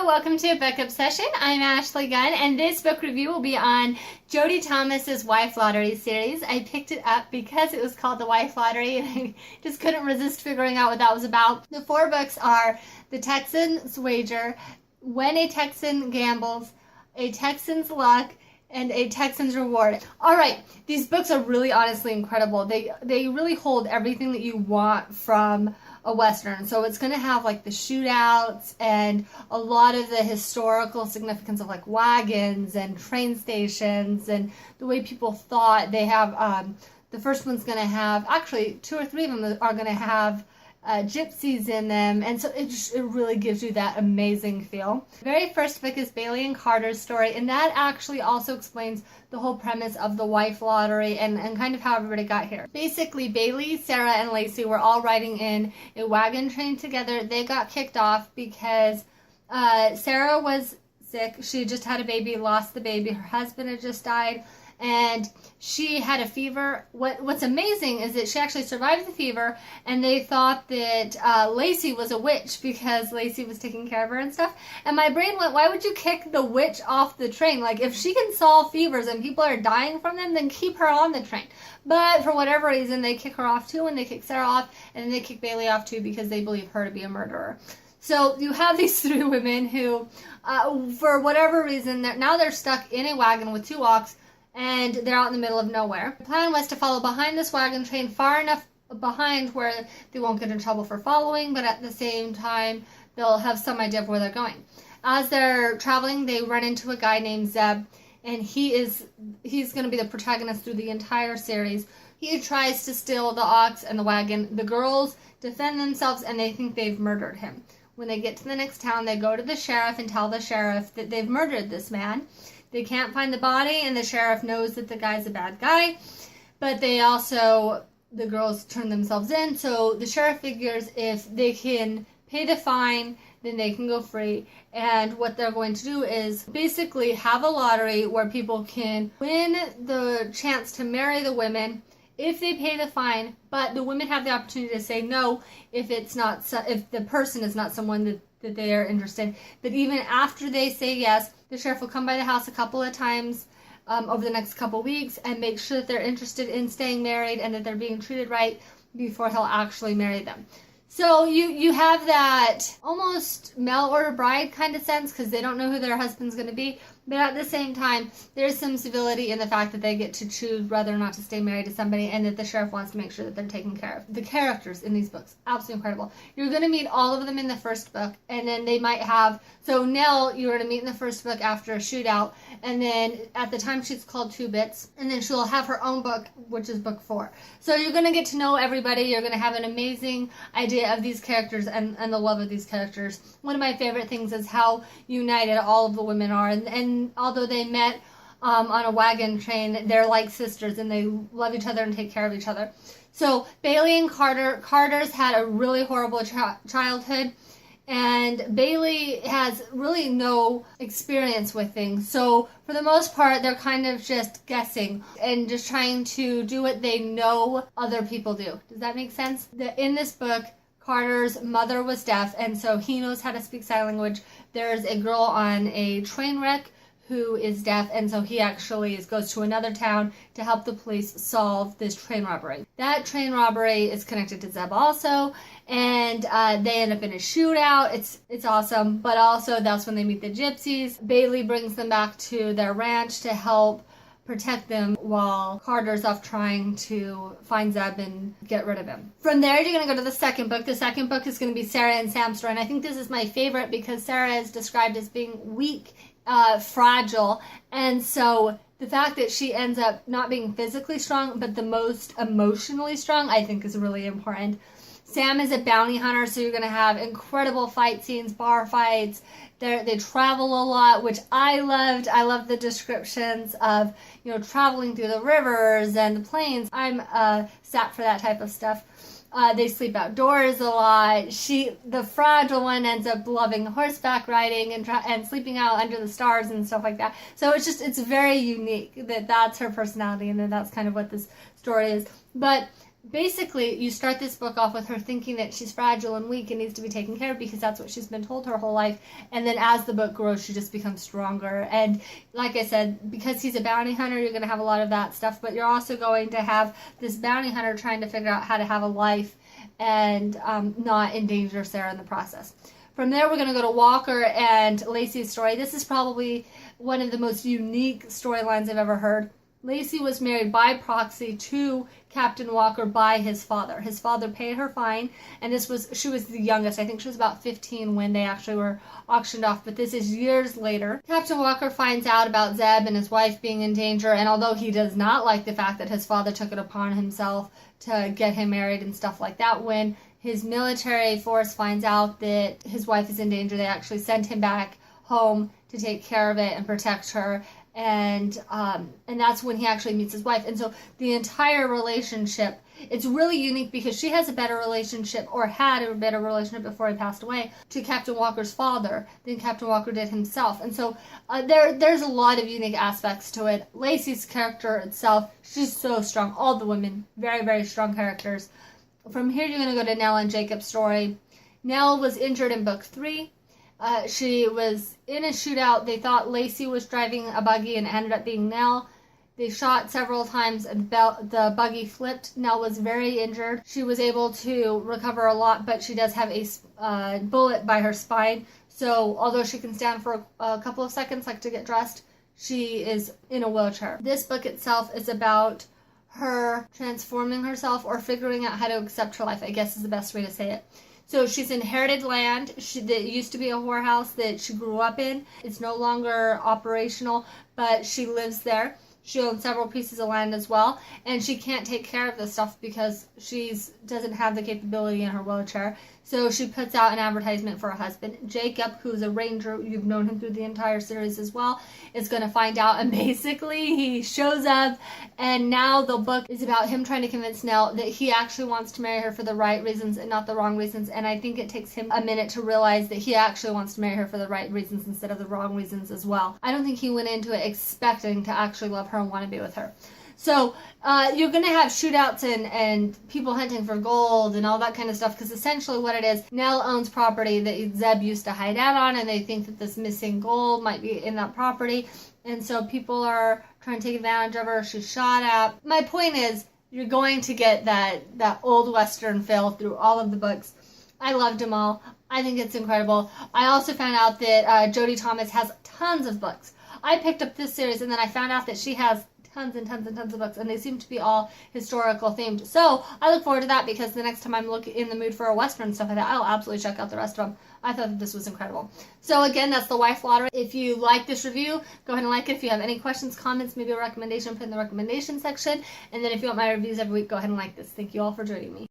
Hello, welcome to Book Obsession. I'm Ashley Gunn, and this book review will be on Jodi Thomas's Wife Lottery series. I picked it up because it was called The Wife Lottery, and I just couldn't resist figuring out what that was about. The four books are The Texan's Wager, When a Texan Gambles, A Texan's Luck, and A Texan's Reward. All right, these books are really honestly incredible. They really hold everything that you want from a Western. So it's going to have like the shootouts and a lot of the historical significance of like wagons and train stations and the way people thought. They have, the first one's going to have, actually 2 or 3 of them are going to have gypsies in them, and so it really gives you that amazing feel. The very first book is Bailey and Carter's story, and that actually also explains the whole premise of the wife lottery and kind of how everybody got here. Basically, Bailey, Sarah, and Lacey were all riding in a wagon train together. They got kicked off because Sarah was sick. She just had a baby, lost the baby. Her husband had just died, and she had a fever. What's amazing is that she actually survived the fever, and they thought that Lacey was a witch because Lacey was taking care of her and stuff. And my brain went, why would you kick the witch off the train? Like, if she can solve fevers and people are dying from them, then keep her on the train. But for whatever reason, they kick her off too, and they kick Sarah off, and then they kick Bailey off too because they believe her to be a murderer. So you have these 3 women who, for whatever reason, they're stuck in a wagon with 2 ox, and they're out in the middle of nowhere. The plan was to follow behind this wagon train far enough behind where they won't get in trouble for following, but at the same time, they'll have some idea of where they're going. As they're traveling, they run into a guy named Zeb, and he's going to be the protagonist through the entire series. He tries to steal the ox and the wagon. The girls defend themselves, and they think they've murdered him. When they get to the next town, they go to the sheriff and tell the sheriff that they've murdered this man. They can't find the body, and the sheriff knows that the guy's a bad guy, but the girls turn themselves in, so the sheriff figures if they can pay the fine, then they can go free. And what they're going to do is basically have a lottery where people can win the chance to marry the women if they pay the fine, but the women have the opportunity to say no if the person is not someone that they are interested in. But even after they say yes, the sheriff will come by the house a couple of times over the next couple weeks and make sure that they're interested in staying married and that they're being treated right before he'll actually marry them. So you have that almost mail order bride kind of sense because they don't know who their husband's going to be. But at the same time, there's some civility in the fact that they get to choose whether or not to stay married to somebody, and that the sheriff wants to make sure that they're taken care of. The characters in these books, absolutely incredible. You're going to meet all of them in the first book, and then they might have... So Nell, you're going to meet in the first book after a shootout, and then at the time she's called 2 Bits, and then she'll have her own book, which is book 4. So you're going to get to know everybody. You're going to have an amazing idea of these characters and the love of these characters. One of my favorite things is how united all of the women are, and although they met on a wagon train, they're like sisters and they love each other and take care of each other. So Bailey and Carter's had a really horrible childhood, and Bailey has really no experience with things. So for the most part, they're kind of just guessing and just trying to do what they know other people do. Does that make sense? In this book, Carter's mother was deaf, and so he knows how to speak sign language. There's a girl on a train wreck who is deaf, and so he actually goes to another town to help the police solve this train robbery. That train robbery is connected to Zeb also, and they end up in a shootout. It's awesome, but also that's when they meet the gypsies. Bailey brings them back to their ranch to help protect them while Carter's off trying to find Zeb and get rid of him. From there, you're going to go to the second book. The second book is going to be Sarah and Sam's story, and I think this is my favorite because Sarah is described as being weak, fragile, and so the fact that she ends up not being physically strong but the most emotionally strong, I think, is really important. Sam is a bounty hunter, so you're going to have incredible fight scenes, bar fights. They travel a lot, which I loved. I love the descriptions of, traveling through the rivers and the plains. I'm sat for that type of stuff. They sleep outdoors a lot. The fragile one, ends up loving horseback riding and sleeping out under the stars and stuff like that. So it's very unique that's her personality, and that's kind of what this story is. But basically, you start this book off with her thinking that she's fragile and weak and needs to be taken care of because that's what she's been told her whole life. And then as the book grows, she just becomes stronger. And like I said, because he's a bounty hunter, you're going to have a lot of that stuff. But you're also going to have this bounty hunter trying to figure out how to have a life and not endanger Sarah in the process. From there, we're going to go to Walker and Lacey's story. This is probably one of the most unique storylines I've ever heard. Lacey was married by proxy to Captain Walker by his father. His father paid her fine, and she was the youngest. I think she was about 15 when they actually were auctioned off, but this is years later. Captain Walker finds out about Zeb and his wife being in danger, and although he does not like the fact that his father took it upon himself to get him married and stuff like that, when his military force finds out that his wife is in danger, they actually send him back home to take care of it and protect her. And that's when he actually meets his wife. And so the entire relationship, it's really unique because she has a better relationship, or had a better relationship before he passed away, to Captain Walker's father than Captain Walker did himself. And so there's a lot of unique aspects to it. Lacey's character itself, she's so strong. All the women, very, very strong characters. From here, you're going to go to Nell and Jacob's story. Nell was injured in book 3. She was in a shootout. They thought Lacey was driving a buggy and it ended up being Nell. They shot several times and the buggy flipped. Nell was very injured. She was able to recover a lot, but she does have a bullet by her spine. So although she can stand for a couple of seconds, like to get dressed, she is in a wheelchair. This book itself is about her transforming herself or figuring out how to accept her life, I guess is the best way to say it. So she's inherited land that used to be a whorehouse that she grew up in. It's no longer operational, but she lives there. She owns several pieces of land as well, and she can't take care of this stuff because she doesn't have the capability in her wheelchair. So she puts out an advertisement for a husband. Jacob, who's a ranger, you've known him through the entire series as well, is going to find out, and basically he shows up, and now the book is about him trying to convince Nell that he actually wants to marry her for the right reasons and not the wrong reasons. And I think it takes him a minute to realize that he actually wants to marry her for the right reasons instead of the wrong reasons as well. I don't think he went into it expecting to actually love her and want to be with her. So you're going to have shootouts and people hunting for gold and all that kind of stuff, because essentially what it is, Nell owns property that Zeb used to hide out on, and they think that this missing gold might be in that property. And so people are trying to take advantage of her. She's shot at. My point is, you're going to get that old Western feel through all of the books. I loved them all. I think it's incredible. I also found out that Jodi Thomas has tons of books. I picked up this series, and then I found out that she has tons and tons and tons of books, and they seem to be all historical themed. So I look forward to that, because the next time I'm in the mood for a Western stuff like that, I'll absolutely check out the rest of them. I thought that this was incredible. So again, that's The Wife Lottery. If you like this review, go ahead and like it. If you have any questions, comments, maybe a recommendation, put in the recommendation section. And then if you want my reviews every week, go ahead and like this. Thank you all for joining me.